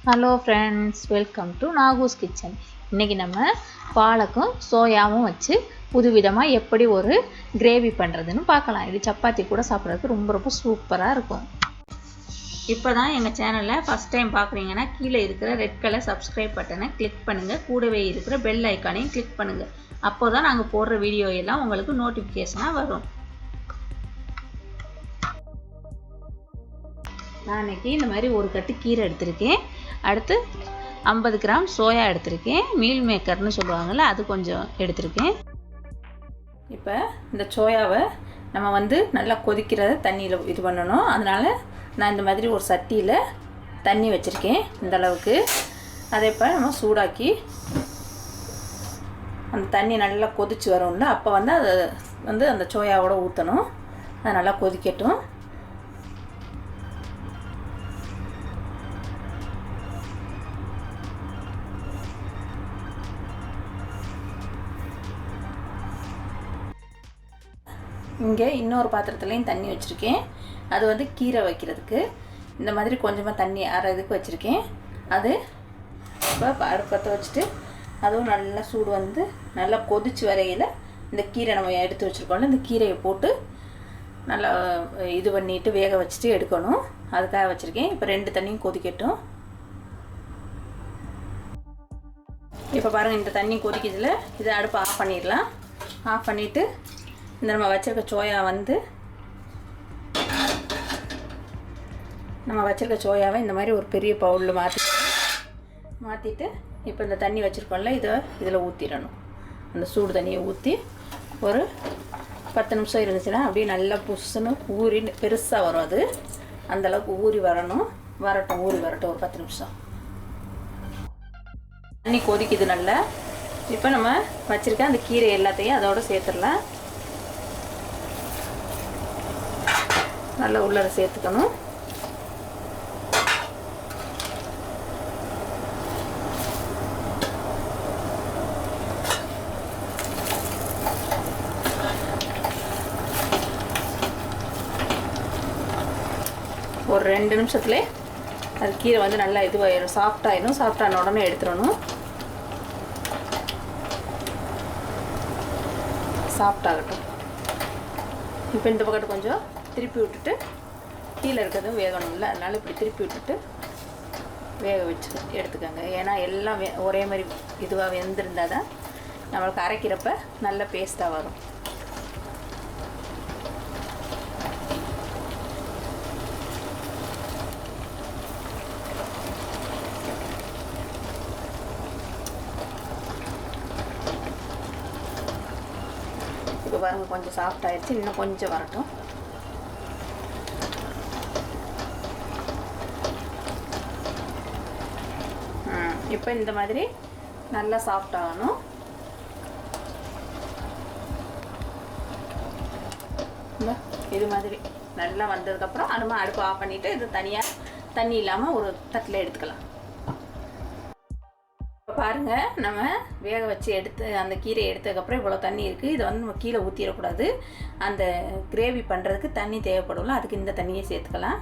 Hello friends, welcome to நாகூஸ் kitchen. இன்றைக்கி நம்ம பாலக்கும் சோயாவும் வச்சு புதுவிதமாக எப்படி ஒரு கிரேவி பண்ணுறதுன்னு பார்க்கலாம். இது சப்பாத்தி கூட சாப்பிட்றதுக்கு ரொம்ப சூப்பராக இருக்கும். இப்போ தான் எங்கள் சேனலை ஃபஸ்ட் டைம் பார்க்குறீங்கன்னா கீழே இருக்கிற ரெட் கலர் சப்ஸ்கிரைப் பட்டனை கிளிக் பண்ணுங்கள். கூடவே இருக்கிற பெல் ஐக்கானையும் கிளிக் பண்ணுங்கள். அப்போ தான் நாங்கள் போடுற வீடியோ எல்லாம் உங்களுக்கு நோட்டிஃபிகேஷனாக வரும். நான் இன்றைக்கி இந்த மாதிரி ஒரு கட்டு கீரை எடுத்திருக்கேன். அடுத்து 50 கிராம் சோயா எடுத்திருக்கேன். மீல் மேக்கர்னு சொல்லுவாங்கள்ல, அது கொஞ்சம் எடுத்திருக்கேன். இப்போ இந்த சோயாவை நம்ம நல்லா கொதிக்கிற தண்ணியில் இது பண்ணணும். அதனால் நான் இந்த மாதிரி ஒரு சட்டியில் தண்ணி வச்சுருக்கேன் இந்த அளவுக்கு. அதை இப்போ நம்ம சூடாக்கி அந்த தண்ணி நல்லா கொதித்து வரும்ல, அப்போ அதை அந்த சோயாவோட ஊற்றணும். அது நல்லா கொதிக்கட்டும். இங்கே இன்னொரு பாத்திரத்துலேயும் தண்ணி வச்சுருக்கேன். அது கீரை வைக்கிறதுக்கு இந்த மாதிரி கொஞ்சமாக தண்ணி அரை இதுக்கு வச்சுருக்கேன். அது இப்போ அடுப்பத்தை வச்சுட்டு அதுவும் நல்லா சூடு நல்லா கொதிச்சு வரையில் இந்த கீரை நம்ம எடுத்து வச்சுருக்கோம்ல, இந்த கீரையை போட்டு நல்லா இது பண்ணிவிட்டு வேக வச்சுட்டு எடுக்கணும். அதுக்காக வச்சுருக்கேன். இப்போ 2 தண்ணியும் கொதிக்கட்டும். இப்போ பாருங்கள், இந்த தண்ணி கொதிக்கிறதுல இதை அடுப்பை ஆஃப் பண்ணிடலாம். ஆஃப் பண்ணிவிட்டு இந்த நம்ம வச்சுருக்க சோயா நம்ம வச்சுருக்க சோயாவை இந்த மாதிரி ஒரு பெரிய பவுலில் மாற்றிட்டு இப்போ இந்த தண்ணி வச்சுருக்கோம்ல, இதில் ஊற்றிடணும். அந்த சூடு தண்ணியை ஊற்றி ஒரு 10 நிமிஷம் இருந்துச்சுன்னா அப்படியே நல்லா புஷ்ஷுன்னு ஊறி பெருசாக வரும். அது அந்தளவுக்கு ஊறி வரட்டும். ஊறி வரட்டும் ஒரு 10 நிமிஷம். தண்ணி கொதிக்குது நல்லா. இப்போ நம்ம வச்சுருக்க அந்த கீரை எல்லாத்தையும் அதோடு சேர்த்துடலாம். நல்லா உள்ளே சேர்த்துக்கணும். ஒரு 2 நிமிஷத்துலேயே அது கீரை நல்லா இதுவாயிடும், சாஃப்டாகிடும். சாஃப்டான உடனே எடுத்துடணும். சாஃப்டாகட்டும். இப்போ இந்த பக்கத்து கொஞ்சம் திருப்பி விட்டுட்டு, கீழே இருக்கிறதும் வேகணும்ல, அதனால் இப்படி திருப்பி விட்டுட்டு வேக வச்சு எடுத்துக்கோங்க. ஏன்னா எல்லாம் ஒரே மாதிரி இதுவாக வெந்திருந்தால் தான் நம்மளுக்கு அரைக்கிறப்ப நல்ல பேஸ்ட்டாக வரும். இப்போ பாருங்கள், கொஞ்சம் சாஃப்ட் ஆகிடுச்சு. இன்னும் கொஞ்சம் வரட்டும். இப்போ இந்த மாதிரி நல்லா சாஃப்ட் ஆகணும். இது மாதிரி நல்லா வந்ததுக்கப்புறம் நம்ம அடுப்பு ஆஃப் பண்ணிவிட்டு இது தனியாக தண்ணி இல்லாமல் ஒரு தட்டில் எடுத்துக்கலாம். பாருங்கள், நம்ம வேக வச்சு எடுத்து அந்த கீரையை எடுத்ததுக்கப்புறம் இவ்வளோ தண்ணி இருக்குது. இதை நம்ம கீழே ஊற்றிடக்கூடாது. அந்த கிரேவி பண்ணுறதுக்கு தண்ணி தேவைப்படும்ல, அதுக்கு இந்த தண்ணியை சேர்த்துக்கலாம்.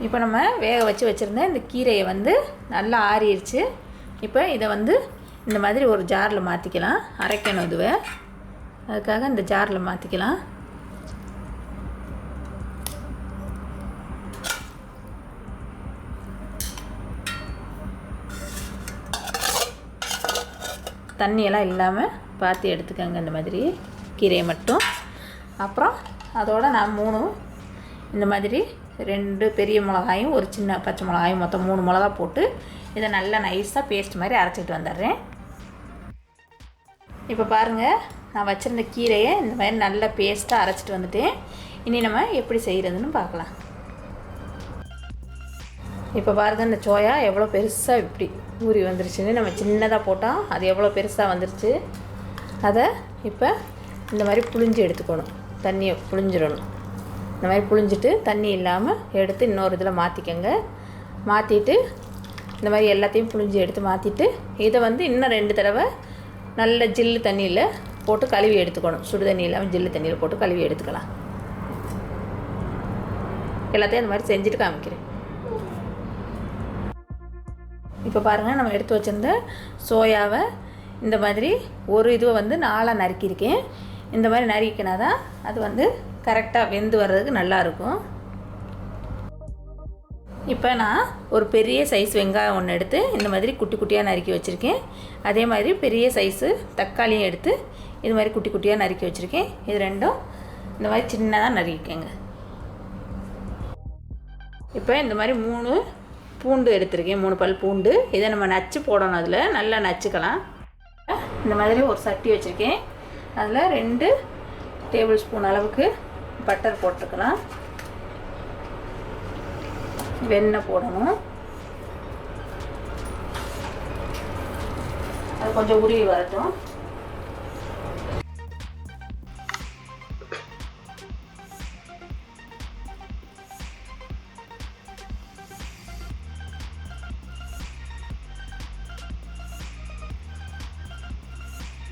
இப்போ நம்ம வேக வச்சுருந்த இந்த கீரையை நல்லா ஆறிடுச்சு. இப்போ இதை இந்த மாதிரி ஒரு ஜாரில் மாற்றிக்கலாம். அரைக்கணும் இதுவை, அதுக்காக இந்த ஜாரில் மாற்றிக்கலாம். தண்ணியெல்லாம் இல்லாமல் பார்த்து எடுத்துக்கோங்க. இந்த மாதிரி கீரையை மட்டும். அப்புறம் அதோடு நான் 3 இந்த மாதிரி 2 பெரிய மிளகாயும் ஒரு சின்ன பச்சை மிளகாயும் மொத்தம் 3 மிளகா போட்டு இதை நல்லா நைஸாக பேஸ்ட் மாதிரி அரைச்சிட்டு வந்துடுறேன். இப்போ பாருங்கள், நான் வச்சுருந்த கீரையை இந்த மாதிரி நல்லா பேஸ்ட்டாக அரைச்சிட்டு வந்துட்டேன். இனி நம்ம எப்படி செய்கிறதுன்னு பார்க்கலாம். இப்போ பாருங்கள், இந்த சோயா எவ்வளோ பெருசாக இப்படி ஊறி வந்துருச்சுன்னு. நம்ம சின்னதாக போட்டால் அது எவ்வளோ பெருசாக வந்துருச்சு. அதை இப்போ இந்த மாதிரி புழிஞ்சு எடுத்துக்கணும். தண்ணியை புழிஞ்சிடணும். இந்த மாதிரி புழிஞ்சிட்டு தண்ணி இல்லாமல் எடுத்து இன்னொரு இதில் மாற்றிக்கங்க. மாற்றிட்டு இந்த மாதிரி எல்லாத்தையும் புழிஞ்சு எடுத்து மாற்றிட்டு இதை இன்னும் 2 தடவை நல்ல ஜில்லு தண்ணியில் போட்டு கழுவி எடுத்துக்கணும். சுடு தண்ணி இல்லாமல் ஜில்லு தண்ணியில் போட்டு கழுவி எடுத்துக்கலாம். எல்லாத்தையும் அந்த மாதிரி செஞ்சுட்டு காமிக்கிறேன். இப்போ பாருங்கள், நம்ம எடுத்து வச்சுருந்த சோயாவை இந்த மாதிரி ஒரு இதுவை வந்து 4ஆக நறுக்கியிருக்கேன். இந்த மாதிரி நறுக்கினா தான் அது வந்து கரெக்டாக வெந்து வர்றதுக்கு நல்லாயிருக்கும். இப்போ நான் ஒரு பெரிய சைஸ் வெங்காயம் ஒன்று எடுத்து இந்த மாதிரி குட்டி குட்டியாக நறுக்கி வச்சுருக்கேன். அதே மாதிரி பெரிய சைஸு தக்காளியும் எடுத்து இது மாதிரி குட்டி குட்டியாக நறுக்கி வச்சுருக்கேன். இது ரெண்டும் இந்த மாதிரி சின்னதாக நறுக்கிக்கங்க. இப்போ இந்த மாதிரி 3 பூண்டு எடுத்துருக்கேன், 3 பல் பூண்டு. இதை நம்ம நச்சு போடணும், அதில் நல்லா நச்சுக்கலாம். இந்த மாதிரி ஒரு சட்டி வச்சுருக்கேன், அதில் 2 டேபிள் ஸ்பூன் அளவுக்கு பட்டர் போட்டுக்கலாம். வெண்ணெய் போடணும், அது கொஞ்சம் உருகி வரட்டும்.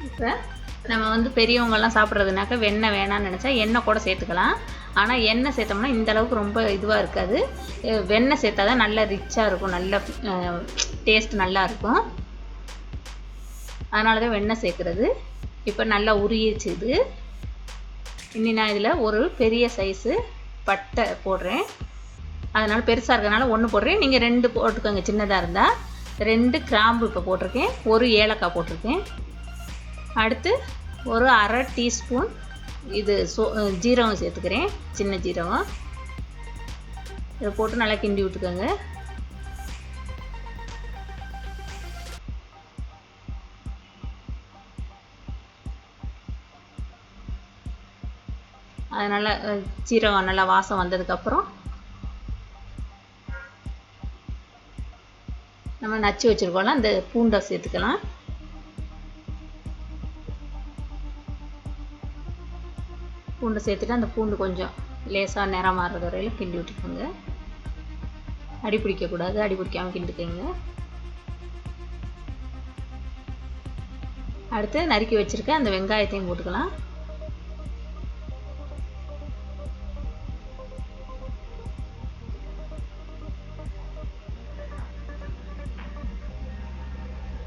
இப்போ நம்ம வந்து பெரியவங்கெல்லாம் சாப்பிட்றதுனாக்கா வெண்ணெய் வேணான்னு நினச்சா எண்ணெய் கூட சேர்த்துக்கலாம். ஆனால் எண்ணெய் சேர்த்தோம்னா இந்த அளவுக்கு ரொம்ப இதுவாக இருக்காது. வெண்ணெய் சேர்த்தா தான் நல்லா ரிச்சாக இருக்கும், நல்ல டேஸ்ட் நல்லா இருக்கும். அதனால தான் வெண்ணெய் சேர்க்குறது. இப்போ நல்லா உருகிடுச்சு இது. இனி நான் இதில் ஒரு பெரிய சைஸு பட்டை போடுறேன். அதனால் பெருசாக இருக்கிறதுனால 1 போடுறேன், நீங்கள் 2 போட்டுக்கோங்க சின்னதாக இருந்தால். 2 கிராம்பு இப்போ போட்டிருக்கேன், 1 ஏலக்காய் போட்டிருக்கேன். அடுத்து ஒரு 1/2 டீஸ்பூன் இது ஜீரகம் சேர்த்துக்கிறேன், சின்ன ஜீரகம். இதை போட்டு நல்லா கிண்டி விட்டுக்கோங்க. அதனால் ஜீரகம் நல்லா வாசம் வந்ததுக்கப்புறம் நம்ம நச்சு வச்சுருக்கோம்ல அந்த பூண்டை சேர்த்துக்கலாம். பூண்டு சேர்த்துட்டு அந்த பூண்டு கொஞ்சம் லேசாக நிறம் மாறுறது வரையில் கிண்டி விட்டுக்கோங்க. அடி பிடிக்கக்கூடாது, அடி பிடிக்காமல் கிண்டிக்கோங்க. அடுத்து நறுக்கி வச்சுருக்க அந்த வெங்காயத்தையும் போட்டுக்கலாம்.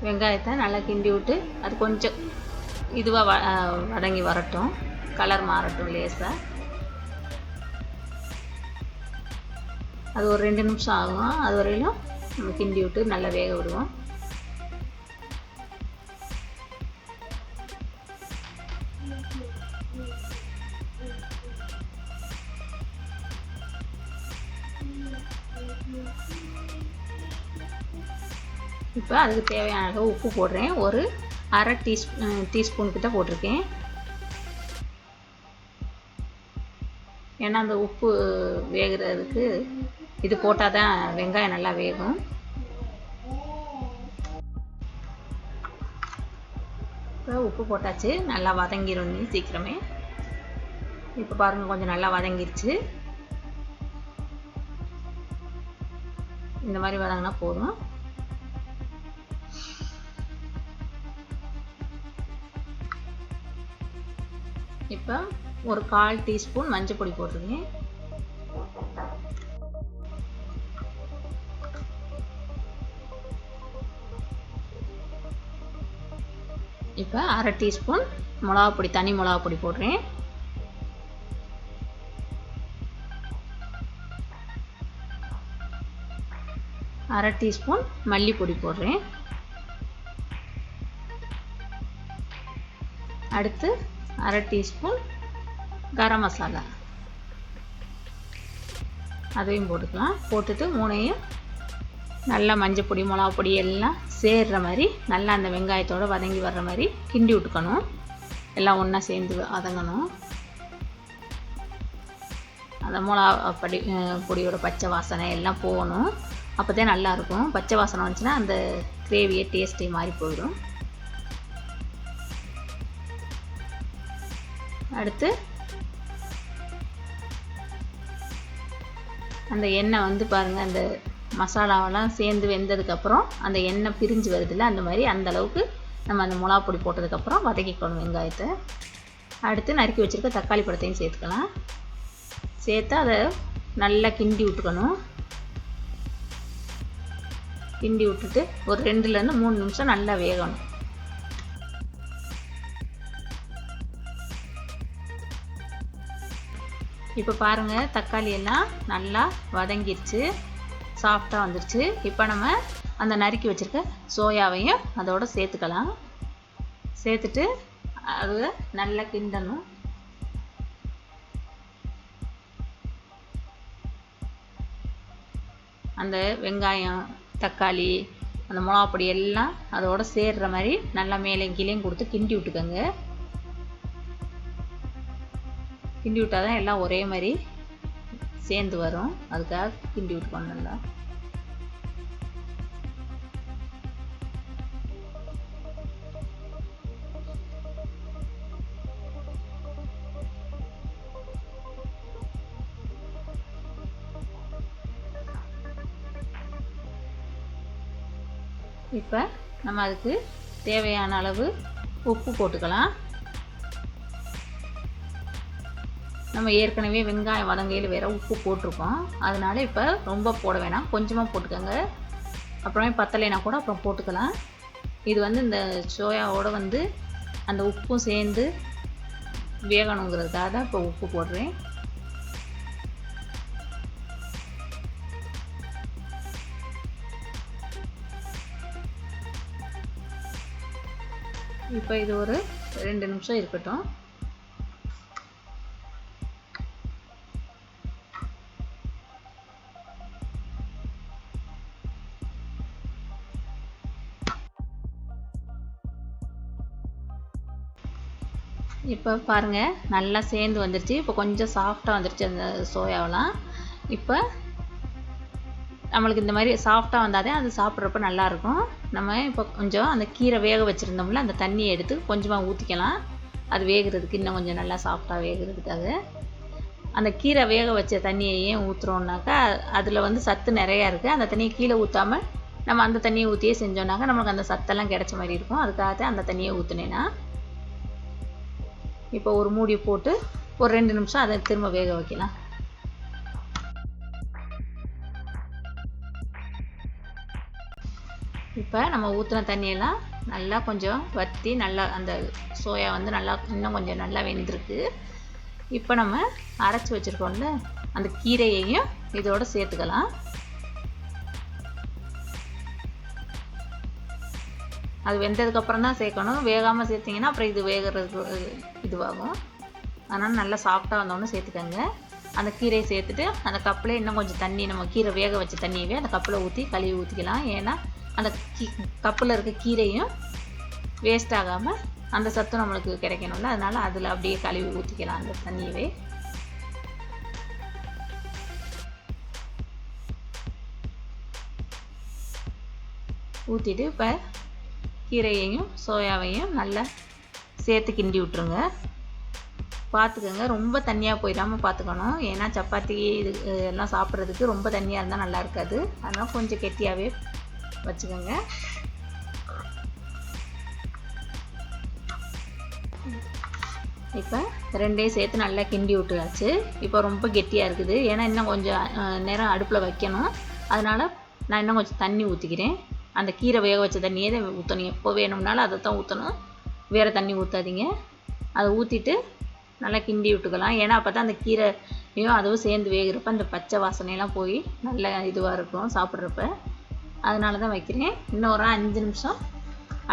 வெங்காயத்தை நல்லா கிண்டி விட்டு அது கொஞ்சம் இதுவாக வதங்கி வரட்டும், கலர் மாறட்டும் லேசாக. அது ஒரு 2 நிமிஷம் ஆகும். அது வரையிலும் நம்ம கிண்டி விட்டு நல்லா வேக விடுவோம். இப்போ அதுக்கு தேவையான அளவு உப்பு போடுறேன். ஒரு 1/2 டீஸ்பூன் கிட்ட போட்டிருக்கேன். ஏன்னா அந்த உப்பு வேகிறதுக்கு இது போட்டால் தான் வெங்காயம் நல்லா வேகும். இப்போ உப்பு போட்டாச்சு, நல்லா வதங்கிடும் சீக்கிரமே. இப்போ பாருங்கள், கொஞ்சம் நல்லா வதங்கிருச்சு. இந்த மாதிரி வதங்கினா போதும். இப்போ ஒரு 1/4 டீஸ்பூன் மஞ்சள் பொடி போட்டுருக்கேன். இப்போ 1/2 டீஸ்பூன் மிளகா பொடி, தனி மிளகா பொடி போடுறேன். அரை டீஸ்பூன் மல்லிப்பொடி போடுறேன். அடுத்து 1/2 டீஸ்பூன் கரம் மசாலா, அதையும் போட்டுக்கலாம். போட்டுட்டு 3ஐயும் நல்லா மஞ்சள் பொடி மிளகா பொடி எல்லாம் சேர்கிற மாதிரி நல்லா அந்த வெங்காயத்தோடு வதங்கி வர்ற மாதிரி கிண்டி விட்டுக்கணும். எல்லாம் ஒன்றா சேர்ந்து வதங்கணும். அந்த மிளகா பொடியோட பச்சை வாசனை எல்லாம் போகணும். அப்போ தான் நல்லாயிருக்கும். பச்சை வாசனை வந்துச்சுன்னா அந்த கிரேவியை டேஸ்ட்டே மாறி போயிடும். அடுத்து அந்த எண்ணெய் வந்து பாருங்கள், அந்த மசாலாவெல்லாம் சேர்ந்து வெந்ததுக்கப்புறம் அந்த எண்ணெய் பிரிஞ்சு வருதில்ல, அந்த மாதிரி அந்த அளவுக்கு நம்ம அந்த மிளகா பொடி போட்டதுக்கப்புறம் வதக்கிக்கணும் வெங்காயத்தை. அடுத்து நறுக்கி வச்சுருக்க தக்காளி பழத்தையும் சேர்த்துக்கலாம். சேர்த்து அதை நல்லா கிண்டி விட்டுக்கணும். கிண்டி விட்டுட்டு ஒரு 2லேருந்து 3 நிமிஷம் நல்லா வேகணும். இப்போ பாருங்கள், தக்காளி எல்லாம் நல்லா வதங்கிடுச்சு, சாஃப்டாக வந்துடுச்சு. இப்போ நம்ம அந்த நறுக்கி வச்சுருக்க சோயாவையும் அதோடு சேர்த்துக்கலாம். சேர்த்துட்டு அது நல்லா கிண்டணும். அந்த வெங்காயம், தக்காளி, அந்த மிளகாப்பொடி எல்லாம் அதோடு சேர்கிற மாதிரி நல்லா மேலே கீழேயும் கொடுத்து கிண்டி விட்டுக்கோங்க. கிண்டி விட்டால் தான் எல்லாம் ஒரே மாதிரி சேர்ந்து வரும். அதுக்காக கிண்டி விட்டுக்கோங்க நல்லா. இப்போ நம்ம அதுக்கு தேவையான அளவு உப்பு போட்டுக்கலாம். நம்ம ஏற்கனவே வெங்காயம் வதங்கையில் வேறு உப்பு போட்டிருக்கோம், அதனால் இப்போ ரொம்ப போட வேணாம், கொஞ்சமாக போட்டுக்கோங்க. அப்புறமே பத்தலைனா கூட அப்புறம் போட்டுக்கலாம். இது இந்த சோயாவோடு அந்த உப்பும் சேர்ந்து வேகணுங்கிறதுக்காக தான் இப்போ உப்பு போடுறேன். இப்போ இது ஒரு 2 நிமிஷம் இருக்கட்டும். இப்போ பாருங்கள், நல்லா சேர்ந்து வந்துருச்சு. இப்போ கொஞ்சம் சாஃப்டாக வந்துருச்சு அந்த சோயாவெலாம். இப்போ நம்மளுக்கு இந்த மாதிரி சாஃப்டாக வந்தால் தான் அது சாப்பிட்றப்ப நல்லாயிருக்கும். நம்ம இப்போ கொஞ்சம் அந்த கீரை வேக வச்சுருந்தோம்ல, அந்த தண்ணியை எடுத்து கொஞ்சமாக ஊற்றிக்கலாம். அது வேகிறதுக்கு இன்னும் கொஞ்சம் நல்லா சாஃப்டாக வேகிறதுக்காக. அந்த கீரை வேக வச்ச தண்ணியை ஏன் ஊற்றுறோம்னாக்கா, அதில் சத்து நிறையா இருக்குது. அந்த தண்ணியை கீழே ஊற்றாமல் நம்ம அந்த தண்ணியை ஊற்றியே செஞ்சோம்னாக்கா நம்மளுக்கு அந்த சத்தெல்லாம் கிடைச்ச மாதிரி இருக்கும். அதுக்காக தான் அந்த தண்ணியை ஊற்றுனேன்னா. இப்போ ஒரு மூடி போட்டு ஒரு 2 நிமிஷம் அதை திரும்ப வேக வைக்கலாம். இப்போ நம்ம ஊற்றின தண்ணியெல்லாம் நல்லா கொஞ்சம் வற்றி நல்லா அந்த சோயா நல்லா இன்னும் கொஞ்சம் நல்லா வெந்திருக்கு. இப்போ நம்ம அரைச்சி வச்சுருக்கோம்ல அந்த கீரையையும் இதோடு சேர்த்துக்கலாம். அது வெந்ததுக்கப்புறம் தான் சேர்க்கணும். வேகாமல் சேர்த்திங்கன்னா அப்புறம் இது வேகிறதுக்கு இதுவாகும். அதனால் நல்லா சாஃப்டாக வந்தோடனே சேர்த்துக்கோங்க. அந்த கீரையை சேர்த்துட்டு அந்த கப்பில் இன்னும் கொஞ்சம் தண்ணி, நம்ம கீரை வேக வச்ச தண்ணியவே அந்த கப்பில் ஊற்றி கழுவி ஊற்றிக்கலாம். ஏன்னா அந்த கப்பில் இருக்க கீரையும் வேஸ்ட் ஆகாமல் அந்த சத்து நம்மளுக்கு கிடைக்கணும்ல, அதனால் அதில் அப்படியே கழுவி ஊற்றிக்கலாம் அந்த தண்ணியவே. ஊற்றிட்டு இப்போ கீரையையும் சோயாவையும் நல்லா சேர்த்து கிண்டி விட்டுருங்க. பார்த்துக்கோங்க, ரொம்ப தண்ணியாக போயிடாமல் பார்த்துக்கணும். ஏன்னா சப்பாத்தி இது எல்லாம் சாப்பிட்றதுக்கு ரொம்ப தண்ணியாக இருந்தால் நல்லா இருக்காது. அதனால் கொஞ்சம் கெட்டியாகவே வச்சுக்கோங்க. இப்போ ரெண்டையும் சேர்த்து நல்லா கிண்டி விட்டுயாச்சு. இப்போ ரொம்ப கெட்டியாக இருக்குது, ஏன்னா இன்னும் கொஞ்சம் நேரம் அடுப்பில் வைக்கணும். அதனால் நான் இன்னும் கொஞ்சம் தண்ணி ஊற்றிக்கிறேன். அந்த கீரை வேக வச்ச தண்ணியே தான் ஊற்றணும். எப்போ வேணும்னாலும் அதை தான் ஊற்றணும், வேறு தண்ணி ஊற்றாதீங்க. அதை ஊற்றிட்டு நல்லா கிண்டி விட்டுக்கலாம். ஏன்னா அப்போ தான் அந்த கீரையும் அதுவும் சேர்ந்து வேகிறப்ப அந்த பச்சை வாசனையெல்லாம் போய் நல்ல இதுவாக இருக்கும் சாப்பிட்றப்ப. அதனால தான் வைக்கிறேன். இன்னும் ஒரு 5 நிமிஷம்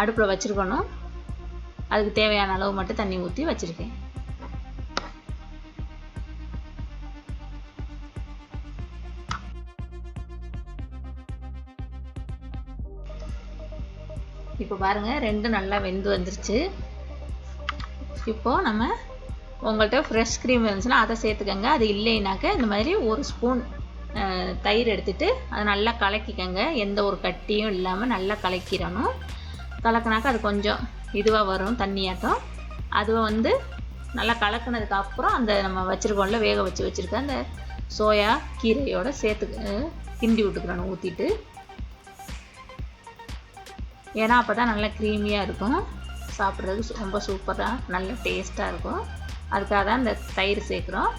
அடுப்பில் வச்சுருக்கணும். அதுக்கு தேவையான அளவு மட்டும் தண்ணி ஊற்றி வச்சுருக்கேன். இப்போ பாருங்கள், ரெண்டும் நல்லா வெந்து வந்துருச்சு. இப்போது நம்ம உங்கள்கிட்ட ஃப்ரெஷ் க்ரீம் இருந்துச்சுன்னா அதை சேர்த்துக்கங்க. அது இல்லைனாக்க இந்த மாதிரி ஒரு ஸ்பூன் தயிர் எடுத்துகிட்டு அதை நல்லா கலக்கிக்கங்க. எந்த ஒரு கட்டியும் இல்லாமல் நல்லா கலக்கிடணும். கலக்கினாக்கா அது கொஞ்சம் இதுவாக வரும், தண்ணியாட்டம். அதுவை நல்லா கலக்கினதுக்கு அப்புறம் அந்த நம்ம வச்சுருக்கோம்ல வேக வச்சுருக்க அந்த சோயா கீரையோடு சேர்த்து கிண்டி விட்டுக்கிறணும் ஊற்றிட்டு. ஏன்னா அப்போ தான் நல்லா க்ரீமியாக இருக்கும், சாப்பிட்றதுக்கு ரொம்ப சூப்பராக நல்ல டேஸ்ட்டாக இருக்கும். அதுக்காக தான் இந்த தயிர் சேர்க்குறோம்.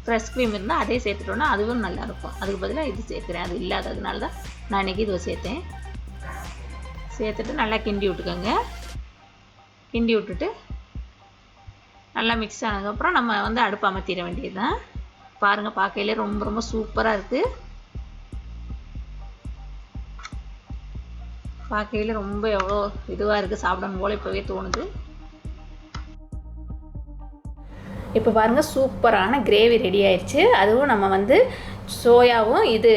ஃப்ரெஷ் க்ரீம் இருந்தால் அதே சேர்த்துட்டோன்னா அதுவும் நல்லாயிருக்கும். அதுக்கு பதிலாக இது சேர்க்குறேன். அது இல்லாததுனால தான் நான் இன்றைக்கி இதை சேர்த்தேன். சேர்த்துட்டு நல்லா கிண்டி விட்டுக்கோங்க. கிண்டி விட்டுட்டு நல்லா மிக்ஸ் ஆனதுக்கப்புறம் நம்ம வந்து அடுப்பு அமர்த்திட வேண்டியது தான். பாருங்கள், பார்க்கையிலே ரொம்ப ரொம்ப சூப்பராக இருக்குது. பார்க்கையில் ரொம்ப எவ்வளோ இதுவாக இருக்குது, சாப்பிடணும் போல் இப்போவே தோணுது. இப்போ பாருங்கள், சூப்பரான கிரேவி ரெடி ஆயிடுச்சு. அதுவும் நம்ம வந்து சோயாவும் இது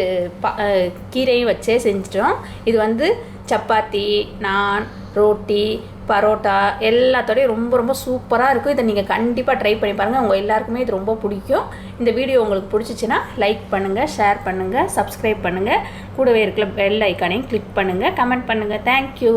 கீரையும் வச்சே செஞ்சிட்டோம். இது வந்து சப்பாத்தி, நான், ரோட்டி, பரோட்டா எல்லாத்தோடையும் ரொம்ப ரொம்ப சூப்பராக இருக்கும். இதை நீங்கள் கண்டிப்பாக ட்ரை பண்ணி பாருங்கள். உங்கள் எல்லாருக்குமே இது ரொம்ப பிடிக்கும். இந்த வீடியோ உங்களுக்கு பிடிச்சிச்சின்னா லைக் பண்ணுங்கள், ஷேர் பண்ணுங்கள், சப்ஸ்கிரைப் பண்ணுங்கள். கூடவே இருக்கிற பெல் ஐக்கானையும் கிளிக் பண்ணுங்கள், கமெண்ட் பண்ணுங்கள். தேங்க்யூ.